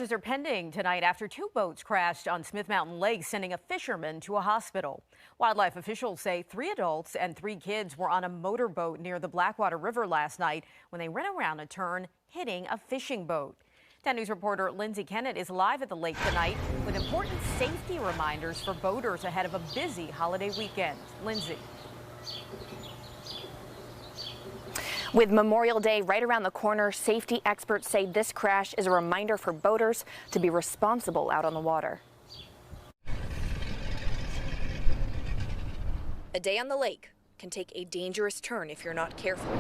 Charges are pending tonight after two boats crashed on Smith Mountain Lake, sending a fisherman to a hospital. Wildlife officials say 3 adults and 3 kids were on a motorboat near the Blackwater River last night when they ran around a turn, hitting a fishing boat. 10 News reporter Lindsay Kennett is live at the lake tonight with important safety reminders for boaters ahead of a busy holiday weekend. Lindsay. With Memorial Day right around the corner, safety experts say this crash is a reminder for boaters to be responsible out on the water. A day on the lake can take a dangerous turn if you're not careful.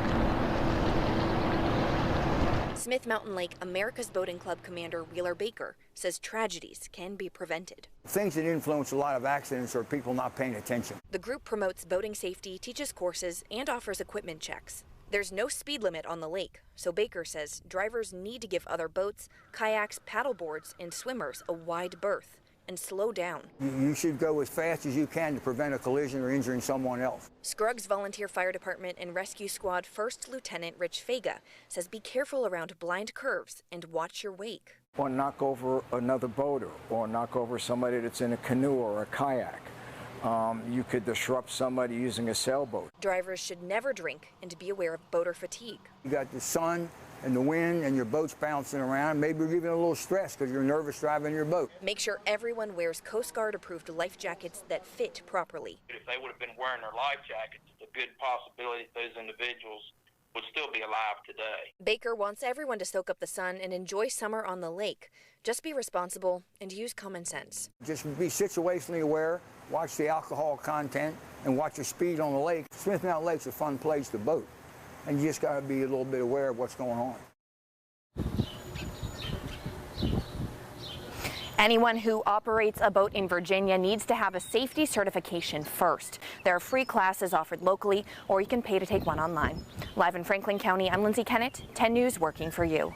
Smith Mountain Lake America's Boating Club commander Wheeler Baker says tragedies can be prevented. Things that influence a lot of accidents are people not paying attention. The group promotes boating safety, teaches courses, and offers equipment checks. There's no speed limit on the lake, so Baker says drivers need to give other boats, kayaks, paddleboards, and swimmers a wide berth and slow down. You should go as fast as you can to prevent a collision or injuring someone else. Scruggs Volunteer Fire Department and Rescue Squad First Lieutenant Rich Faga says be careful around blind curves and watch your wake. Or knock over another boater, or knock over somebody that's in a canoe or a kayak. You could disrupt somebody using a sailboat. Drivers should never drink and be aware of boater fatigue. You got the sun and the wind and your boat's bouncing around. Maybe you're giving a little stress because you're nervous driving your boat. Make sure everyone wears Coast Guard approved life jackets that fit properly. If they would have been wearing their life jackets, it's a good possibility that those individuals would still be alive today. Baker wants everyone to soak up the sun and enjoy summer on the lake. Just be responsible and use common sense. Just be situationally aware, watch the alcohol content, and watch your speed on the lake. Smith Mountain Lake's a fun place to boat, and you just got to be a little bit aware of what's going on. Anyone who operates a boat in Virginia needs to have a safety certification first. There are free classes offered locally, or you can pay to take one online. Live in Franklin County, I'm Lindsay Kennett, 10 News, working for you.